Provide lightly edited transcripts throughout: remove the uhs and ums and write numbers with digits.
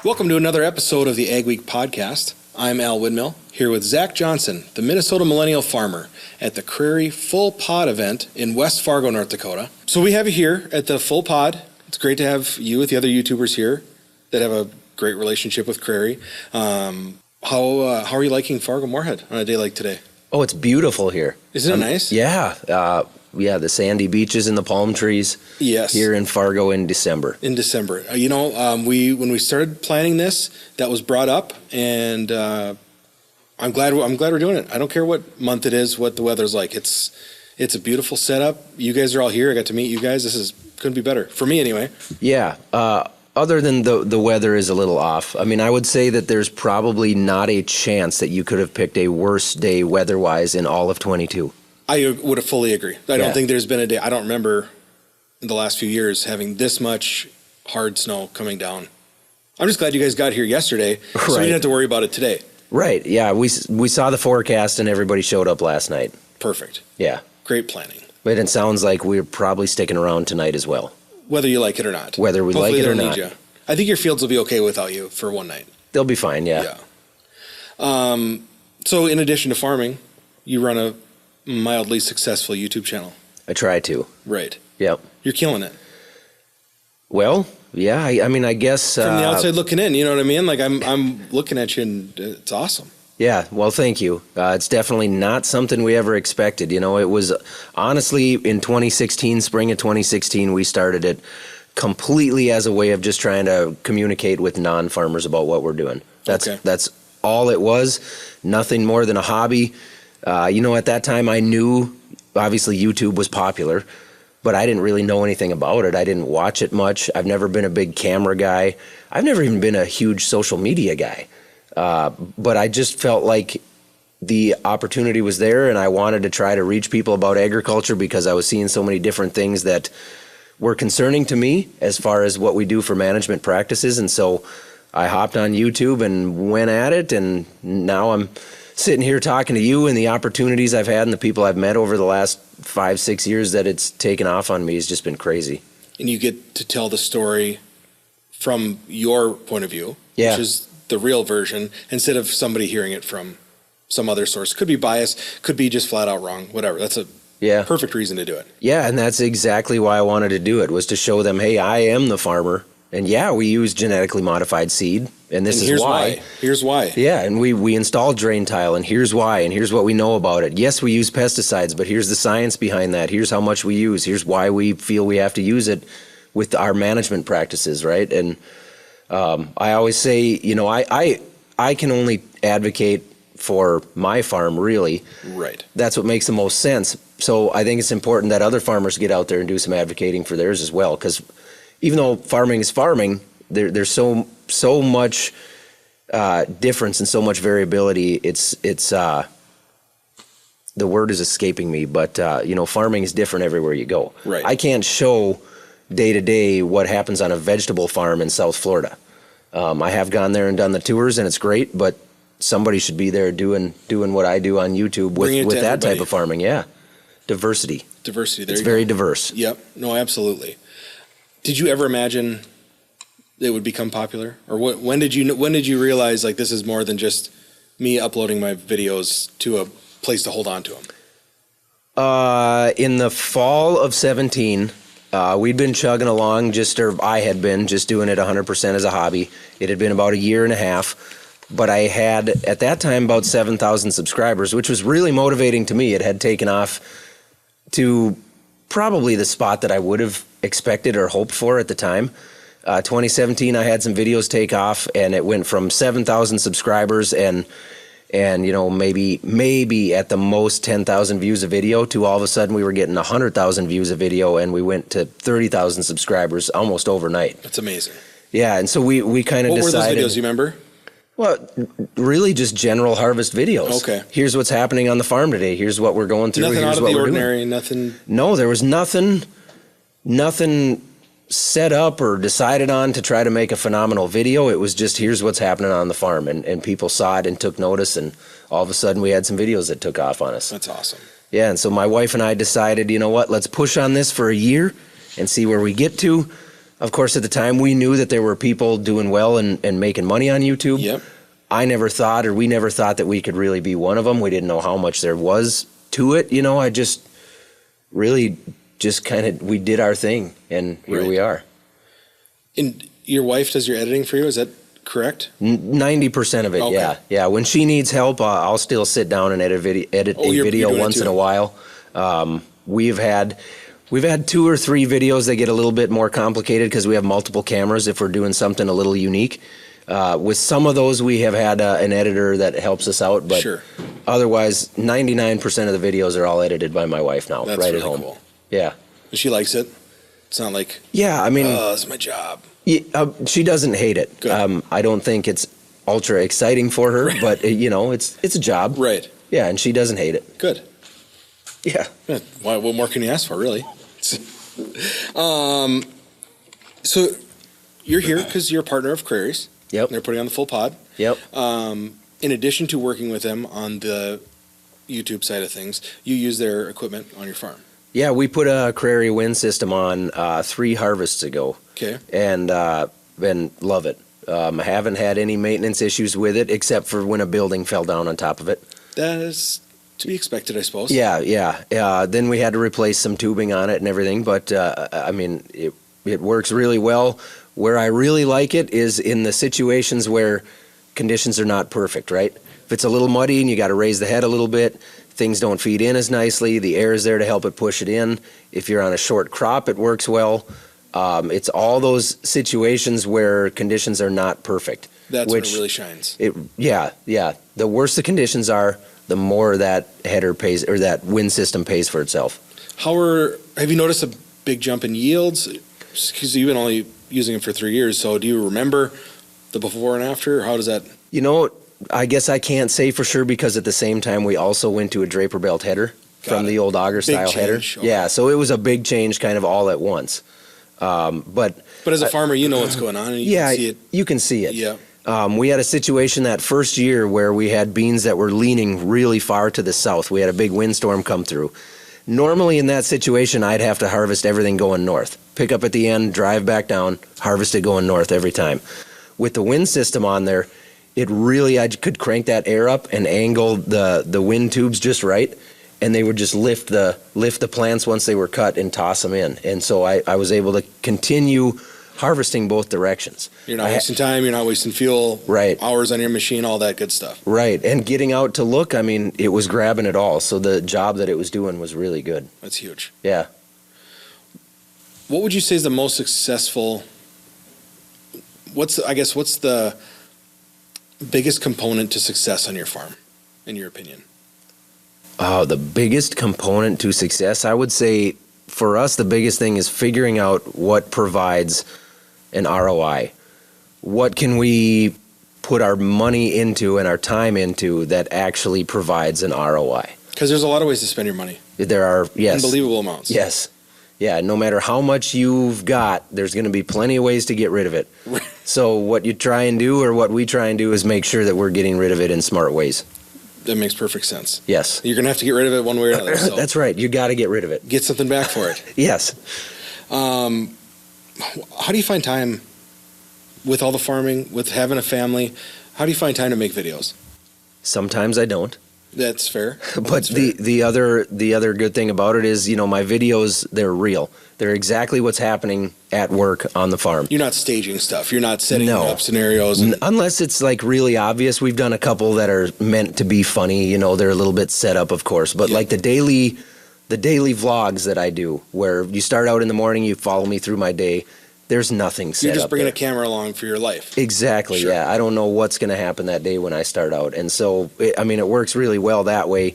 Welcome to another episode of the Ag Week Podcast. I'm Al Widmill, here with Zach Johnson, the Minnesota Millennial Farmer, at the Crary Full Pod event in West Fargo, North Dakota. So we have you here at the Full Pod. It's great to have you with the other YouTubers here that have a great relationship with Crary. How are you liking Fargo Moorhead on a day like today? Oh, it's beautiful here. Isn't it nice? Yeah. The sandy beaches and the palm trees. Yes. Here in Fargo in December. In December. When we started planning this, that was brought up, and I'm glad we're doing it. I don't care what month it is, what the weather's like. It's a beautiful setup. You guys are all here. I got to meet you guys. Couldn't be better for me anyway. Yeah. Other than the weather is a little off. I mean, I would say that there's probably not a chance that you could have picked a worse day weather-wise in all of 22. I would have fully agree. I don't think there's been a day. I don't remember in the last few years having this much hard snow coming down. I'm just glad you guys got here yesterday, so we didn't have to worry about it today. Right. Yeah. We saw the forecast and everybody showed up last night. Perfect. Yeah. Great planning. But it sounds like we're probably sticking around tonight as well. Whether you like it or not. Whether we like it or not. I think your fields will be okay without you for one night. They'll be fine. Yeah. So in addition to farming, you run a mildly successful YouTube channel. I try to. Right. Yep. You're killing it. Well, yeah. I mean, I guess from the outside looking in, you know what I mean? Like I'm looking at you, and it's awesome. Yeah. Well, thank you. It's definitely not something we ever expected. You know, it was honestly in 2016, spring of 2016, we started it completely as a way of just trying to communicate with non-farmers about what we're doing. That's all it was. Nothing more than a hobby. At that time I knew obviously YouTube was popular, but I didn't really know anything about it. I didn't watch it much. I've never been a big camera guy. I've never even been a huge social media guy. But I just felt like the opportunity was there, and I wanted to try to reach people about agriculture because I was seeing so many different things that were concerning to me as far as what we do for management practices. And so I hopped on YouTube and went at it, and now I'm sitting here talking to you, and the opportunities I've had and the people I've met over the last 5-6 years that it's taken off on me has just been crazy. And you get to tell the story from your point of view, which is the real version, instead of somebody hearing it from some other source. Could be biased, could be just flat out wrong, whatever. That's a perfect reason to do it. Yeah, and that's exactly why I wanted to do it, was to show them, hey, I am the farmer. And we use genetically modified seed, and here's why. Here's why. Yeah, and we installed drain tile, and here's why, and here's what we know about it. Yes, we use pesticides, but here's the science behind that. Here's how much we use. Here's why we feel we have to use it with our management practices, right? And I always say, I can only advocate for my farm, really. Right. That's what makes the most sense. So I think it's important that other farmers get out there and do some advocating for theirs as well, because even though farming is farming, there's so much difference and so much variability. It's the word is escaping me, but farming is different everywhere you go. Right. I can't show day to day what happens on a vegetable farm in South Florida. I have gone there and done the tours, and it's great, but somebody should be there doing what I do on YouTube with that type of farming. Yeah, diversity. It's very diverse. Yep. No, absolutely. Did you ever imagine it would become popular, or when did you realize like this is more than just me uploading my videos to a place to hold on to them? In the fall of 17, we'd been chugging along, I had been just doing it 100% as a hobby. It had been about a year and a half, but I had at that time about 7,000 subscribers, which was really motivating to me. It had taken off to probably the spot that I would have expected or hoped for at the time. 2017, I had some videos take off, and it went from 7,000 subscribers and maybe at the most 10,000 views a video to all of a sudden we were getting 100,000 views a video, and we went to 30,000 subscribers almost overnight. That's amazing. Yeah, and so we kind of decided. What were those videos? You remember? Well, really just general harvest videos. Okay. Here's what's happening on the farm today. Here's what we're going through. Nothing Here's out of what the ordinary. Doing. Nothing. No, there was nothing set up or decided on to try to make a phenomenal video. It was just, here's what's happening on the farm, and people saw it and took notice, and all of a sudden we had some videos that took off on us. That's awesome. Yeah, and so my wife and I decided, you know what, let's push on this for a year and see where we get to. Of course, at the time, we knew that there were people doing well and making money on YouTube. Yep. We never thought that we could really be one of them. We didn't know how much there was to it. I just really just we did our thing, and here we are. And your wife does your editing for you, is that correct? 90% of it, okay. Yeah. When she needs help, I'll still sit down and edit a video once in a while. We've had 2 or 3 videos that get a little bit more complicated because we have multiple cameras if we're doing something a little unique. With some of those, we have had an editor that helps us out, but sure. Otherwise, 99% of the videos are all edited by my wife now, That's right really at home. Cool. Yeah. And she likes it? It's not like, it's my job. She doesn't hate it. Good. I don't think it's ultra exciting for her, right. But it's a job. Right. Yeah, and she doesn't hate it. Good. Yeah. What more can you ask for, really? So you're here because you're a partner of Crary's. Yep. They're putting on the Full Pod. Yep. In addition to working with them on the YouTube side of things, you use their equipment on your farm. Yeah, we put a Crary wind system on 3 harvests ago. Okay. And love it. I haven't had any maintenance issues with it except for when a building fell down on top of it. That is to be expected, I suppose. Yeah. Then we had to replace some tubing on it and everything, but it works really well. Where I really like it is in the situations where conditions are not perfect, right? If it's a little muddy and you got to raise the head a little bit, things don't feed in as nicely, the air is there to help it push it in. If you're on a short crop, it works well. It's all those situations where conditions are not perfect. That's when it really shines. Yeah. The worse the conditions are, the more that header pays, or that wind system pays for itself. Have you noticed a big jump in yields? Because you've been only using them for 3 years, so do you remember the before and after? How does that? I guess I can't say for sure because at the same time we also went to a draper belt header from the old auger style header. Okay. Yeah, so it was a big change kind of all at once. But as a farmer, you know what's going on, and you can see it. You can see it. Yeah. We had a situation that first year where we had beans that were leaning really far to the south. We had a big windstorm come through. Normally in that situation, I'd have to harvest everything going north. Pick up at the end, drive back down, harvest it going north every time. With the wind system on there, I could crank that air up and angle the wind tubes just right, and they would just lift the plants once they were cut and toss them in. And so I was able to continue harvesting both directions. You're not wasting time, you're not wasting fuel, right? Hours on your machine, all that good stuff. Right, and getting out to look, it was grabbing it all. So the job that it was doing was really good. That's huge. Yeah. What would you say is the most successful? What's the biggest component to success on your farm, in your opinion? Oh, the biggest component to success, I would say, for us, the biggest thing is figuring out what provides an ROI. What can we put our money into and our time into that actually provides an ROI? Because there's a lot of ways to spend your money. There are, yes. Unbelievable amounts. Yes. Yeah, no matter how much you've got, there's going to be plenty of ways to get rid of it. So what you try and do, or what we try and do, is make sure that we're getting rid of it in smart ways. That makes perfect sense. Yes. You're going to have to get rid of it one way or another. So that's right. You got to get rid of it. Get something back for it. Yes. How do you find time with all the farming, with having a family? How do you find time to make videos? Sometimes I don't. That's fair. But the other good thing about it is, my videos, they're real. They're exactly what's happening at work on the farm. You're not staging stuff. You're not setting up scenarios. Unless it's like really obvious. We've done a couple that are meant to be funny. They're a little bit set up, of course. But like the daily vlogs that I do, where you start out in the morning, you follow me through my day. There's nothing set up. You're just bringing there. a camera along for your life. Exactly, sure. Yeah. I don't know what's going to happen that day when I start out. And so, it works really well that way.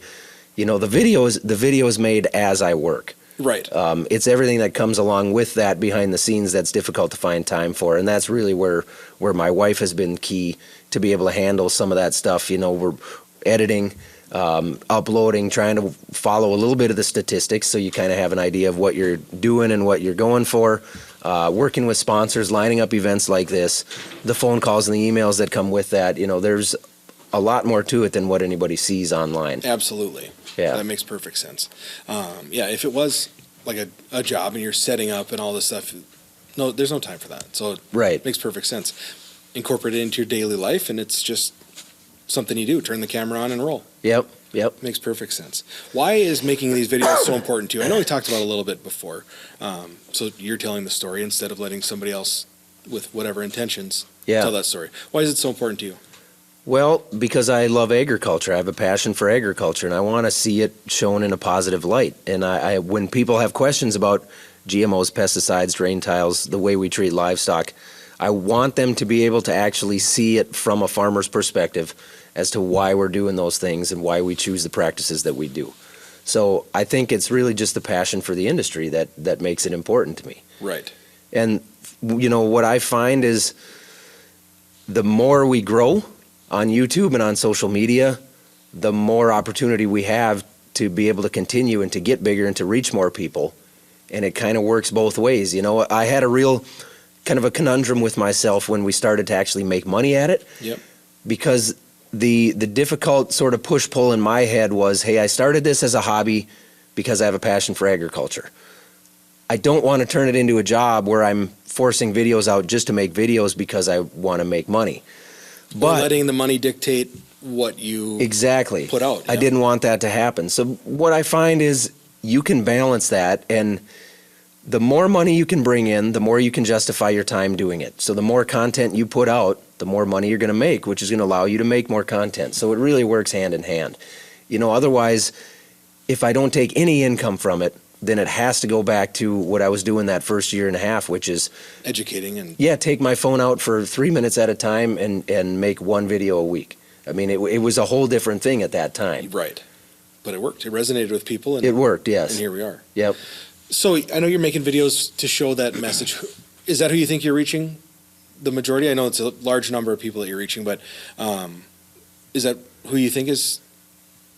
The video is made as I work. Right. It's everything that comes along with that behind the scenes that's difficult to find time for. And that's really where my wife has been key to be able to handle some of that stuff. We're editing, uploading, trying to follow a little bit of the statistics so you kind of have an idea of what you're doing and what you're going for. Working with sponsors, lining up events like this, the phone calls and the emails that come with that. There's a lot more to it than what anybody sees online. Absolutely. Yeah. That makes perfect sense. If it was like a job and you're setting up and all this stuff, No, there's no time for that. So Right. it makes perfect sense. Incorporate it into your daily life, and it's just something you do. Turn the camera on and roll. Yep. Makes perfect sense. Why is making these videos so important to you? I know we talked about it a little bit before. So you're telling the story instead of letting somebody else with whatever intentions tell that story. Why is it so important to you? Well, because I love agriculture. I have a passion for agriculture, and I want to see it shown in a positive light. And I when people have questions about GMOs, pesticides, drain tiles, the way we treat livestock, I want them to be able to actually see it from a farmer's perspective as to why we're doing those things and why we choose the practices that we do. So I think it's really just the passion for the industry that makes it important to me. Right. And, what I find is the more we grow on YouTube and on social media, the more opportunity we have to be able to continue and to get bigger and to reach more people. And it kind of works both ways. I had a real kind of a conundrum with myself when we started to actually make money at it. Yep. Because the difficult sort of push-pull in my head was, hey, I started this as a hobby because I have a passion for agriculture. I don't want to turn it into a job where I'm forcing videos out just to make videos because I want to make money. But letting the money dictate what you put out. I didn't want that to happen. So what I find is you can balance that, and the more money you can bring in, the more you can justify your time doing it. So the more content you put out, the more money you're going to make, which is going to allow you to make more content. So it really works hand in hand. Otherwise, if I don't take any income from it, then it has to go back to what I was doing that first year and a half, which is educating and take my phone out for 3 minutes at a time and make one video a week. I mean, it was a whole different thing at that time. Right. But it worked. It resonated with people. And it worked, yes. And here we are. Yep. So I know you're making videos to show that message. Is that who you think you're reaching? The majority? I know it's a large number of people that you're reaching, but is that who you think is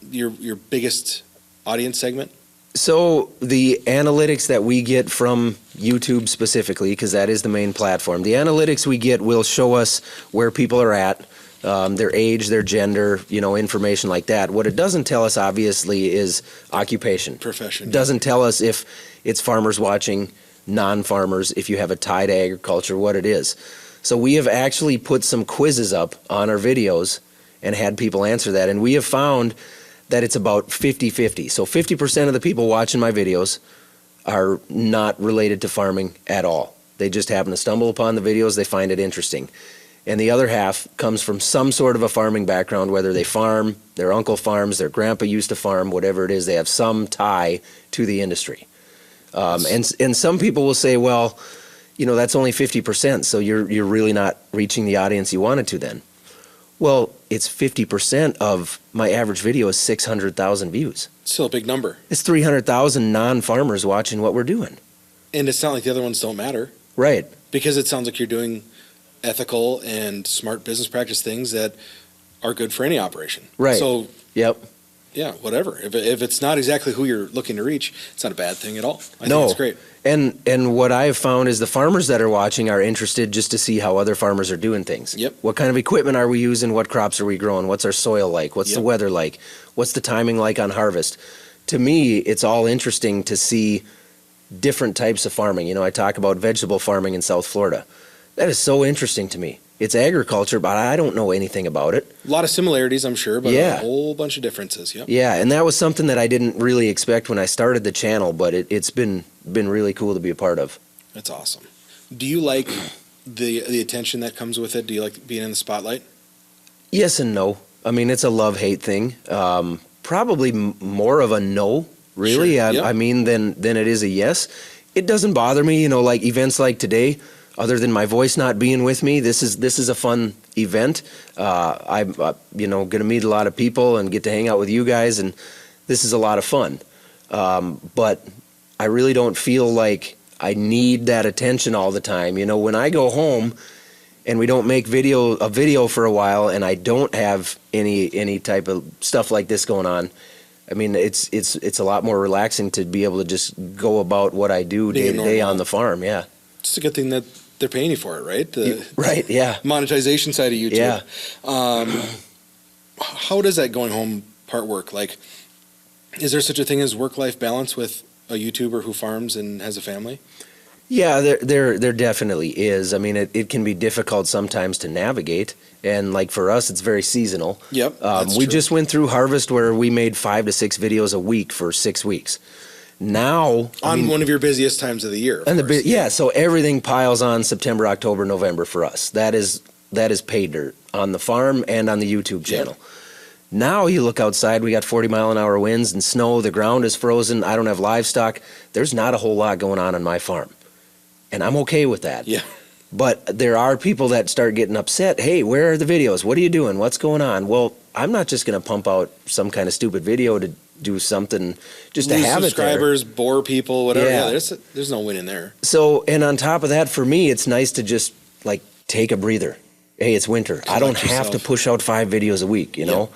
your biggest audience segment? So the analytics that we get from YouTube specifically, because that is the main platform, the analytics we get will show us where people are at, their age, their gender, information like that. What it doesn't tell us, obviously, is occupation. Profession. It doesn't tell us if it's farmers watching, non-farmers, if you have a tie to agriculture, what it is. So we have actually put some quizzes up on our videos and had people answer that, and we have found that it's about 50-50. So 50% of the people watching my videos are not related to farming at all. They just happen to stumble upon the videos, they find it interesting. And the other half comes from some sort of a farming background, whether they farm, their uncle farms, their grandpa used to farm, whatever it is, they have some tie to the industry. And some people will say, well, that's only 50%, so you're really not reaching the audience you wanted to then. Well, it's 50% of my average video is 600,000 views. Still a big number. It's 300,000 non-farmers watching what we're doing. And it's not like the other ones don't matter. Right. Because it sounds like you're doing ethical and smart business practice things that are good for any operation. Right. So, yep. Yeah, whatever. If it's not exactly who you're looking to reach, it's not a bad thing at all. I think it's great. And what I've found is the farmers that are watching are interested just to see how other farmers are doing things. Yep. What kind of equipment are we using? What crops are we growing? What's our soil like? What's the weather like? What's the timing like on harvest? To me, it's all interesting to see different types of farming. I talk about vegetable farming in South Florida. That is so interesting to me. It's agriculture, but I don't know anything about it. A lot of similarities, I'm sure, but a whole bunch of differences. Yep. Yeah, and that was something that I didn't really expect when I started the channel, but it's been really cool to be a part of. That's awesome. Do you like the attention that comes with it? Do you like being in the spotlight? Yes and no. I mean, it's a love-hate thing. Probably more of a no, really. Sure. Yep. I mean, than it is a yes. It doesn't bother me, like events like today. Other than my voice not being with me, this is a fun event. I'm going to meet a lot of people and get to hang out with you guys, and this is a lot of fun. But I really don't feel like I need that attention all the time. When I go home and we don't make a video for a while, and I don't have any type of stuff like this going on, I mean, it's a lot more relaxing to be able to just go about what I do day to day on the farm. Yeah. It's a good thing that they're paying you for it, right? Right, yeah. Monetization side of YouTube. Yeah. How does that going home part work? Like, is there such a thing as work-life balance with a YouTuber who farms and has a family? Yeah, there definitely is. I mean, it can be difficult sometimes to navigate, and like for us, it's very seasonal. Yep, we just went through harvest where we made 5 to 6 videos a week for 6 weeks. Now, on one of your busiest times of the year, so everything piles on September, October, November for us. That is pay dirt on the farm and on the YouTube channel. Yep. Now you look outside, we got 40-mile-an-hour winds and snow. The ground is frozen. I don't have livestock. There's not a whole lot going on my farm. And I'm okay with that. Yeah. But there are people that start getting upset. Hey, where are the videos? What are you doing? What's going on? Well, I'm not just going to pump out some kind of stupid video to do something just to have subscribers, it there. Bore people, whatever. Yeah, there's no win in there. So, and on top of that, for me, it's nice to just like take a breather. Hey, it's winter. I don't have to push out 5 videos a week, you know?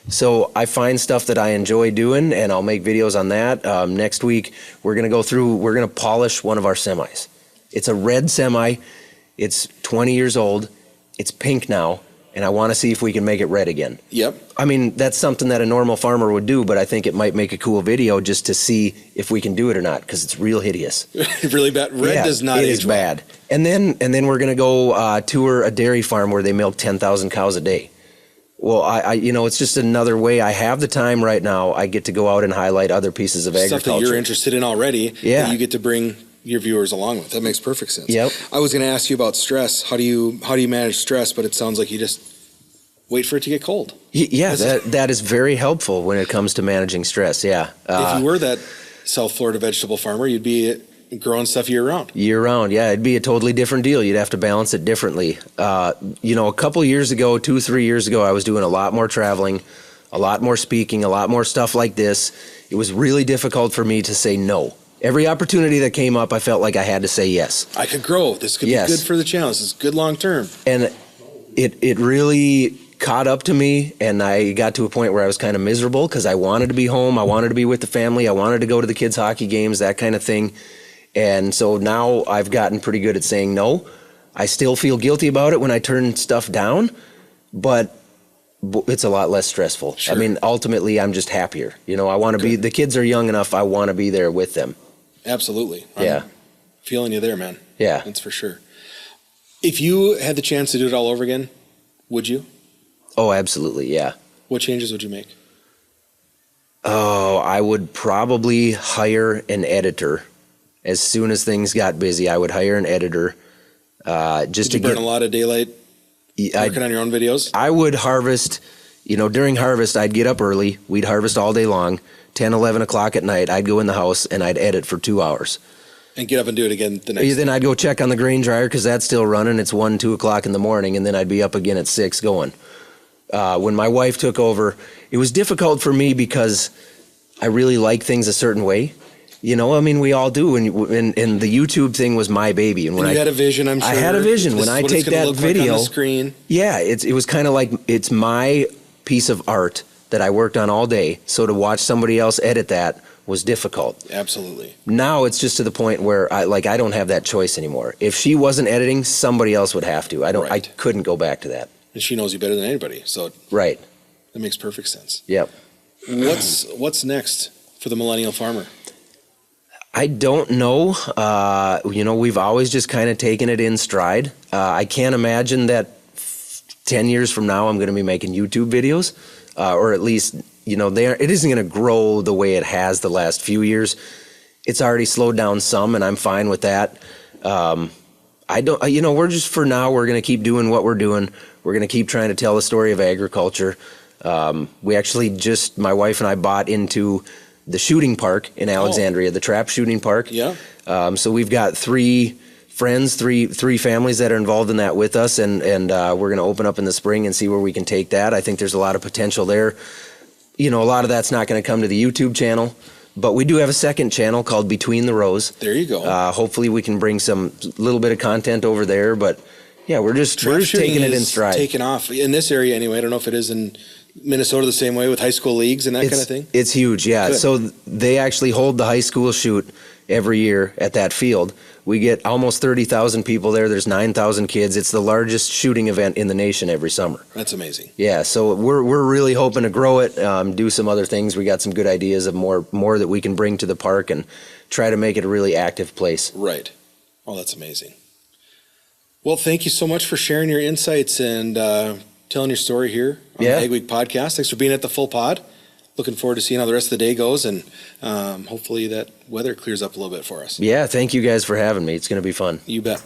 So I find stuff that I enjoy doing, and I'll make videos on that. Next week, we're going to polish one of our semis. It's a red semi. It's 20 years old. It's pink now, and I want to see if we can make it red again. Yep. I mean, that's something that a normal farmer would do, but I think it might make a cool video just to see if we can do it or not, because it's real hideous. Really bad. Red does not age well. It is bad. And then we're going to go tour a dairy farm where they milk 10,000 cows a day. Well, I it's just another way. I have the time right now. I get to go out and highlight other pieces of agriculture. Stuff that you're interested in already that you get to bring your viewers along with. That makes perfect sense. Yep. I was going to ask you about stress. How do you manage stress? But it sounds like you just wait for it to get cold. Yeah, that is very helpful when it comes to managing stress. Yeah. If you were that South Florida vegetable farmer, you'd be growing stuff year round. Year round, yeah. It'd be a totally different deal. You'd have to balance it differently. A couple years ago, 2-3 years ago, I was doing a lot more traveling, a lot more speaking, a lot more stuff like this. It was really difficult for me to say no. Every opportunity that came up, I felt like I had to say yes. I could grow. This could be good for the channel. This is good long term. And it really caught up to me, and I got to a point where I was kind of miserable because I wanted to be home. I wanted to be with the family. I wanted to go to the kids' hockey games, that kind of thing. And so now I've gotten pretty good at saying no. I still feel guilty about it when I turn stuff down, but it's a lot less stressful. Sure. I mean, ultimately, I'm just happier. I want to be, the kids are young enough, I want to be there with them. Absolutely. I'm feeling you there, man. Yeah. That's for sure. If you had the chance to do it all over again, would you? Oh, absolutely, yeah. What changes would you make? Oh, I would probably hire an editor. As soon as things got busy, I would hire an editor. Just to burn a lot of daylight working on your own videos? I would harvest, during harvest, I'd get up early. We'd harvest all day long. 10, 11 o'clock at night, I'd go in the house and I'd edit for 2 hours. And get up and do it again the next day. Then I'd go check on the grain dryer because that's still running. It's 1, 2 o'clock in the morning, and then I'd be up again at 6 going. When my wife took over, it was difficult for me because I really like things a certain way. We all do, and the YouTube thing was my baby. And when you had a vision, I'm sure. I had a vision. When I take that video, on the screen. Yeah, it was kind of like it's my piece of art that I worked on all day. So to watch somebody else edit that was difficult. Absolutely. Now it's just to the point where I don't have that choice anymore. If she wasn't editing, somebody else would have to. I couldn't go back to that. And she knows you better than anybody, so right. That makes perfect sense. Yep. What's next for the Millennial Farmer? I don't know. We've always just kind of taken it in stride. I can't imagine that 10 years from now I'm going to be making YouTube videos, or at least, it isn't going to grow the way it has the last few years. It's already slowed down some, and I'm fine with that. We're just, for now, we're going to keep doing what we're doing. We're going to keep trying to tell the story of agriculture. We actually my wife and I bought into the shooting park in Alexandria, the trap shooting park. Yeah. So we've got 3 friends, three families that are involved in that with us, and we're going to open up in the spring and see where we can take that. I think there's a lot of potential there. A lot of that's not going to come to the YouTube channel, but we do have a second channel called Between the Rows. There you go. Hopefully we can bring some little bit of content over there, but yeah, we're just taking it in stride. Taking off in this area anyway. I don't know if it is in Minnesota the same way with high school leagues and that kind of thing. It's huge, yeah. Good. So they actually hold the high school shoot every year at that field. We get almost 30,000 people there. There's 9,000 kids. It's the largest shooting event in the nation every summer. That's amazing. Yeah, so we're really hoping to grow it, do some other things. We got some good ideas of more that we can bring to the park and try to make it a really active place. Right. Oh, that's amazing. Well, thank you so much for sharing your insights and telling your story here on the Ag Week podcast. Thanks for being at the Full Pod. Looking forward to seeing how the rest of the day goes, and hopefully that weather clears up a little bit for us. Yeah, thank you guys for having me. It's going to be fun. You bet.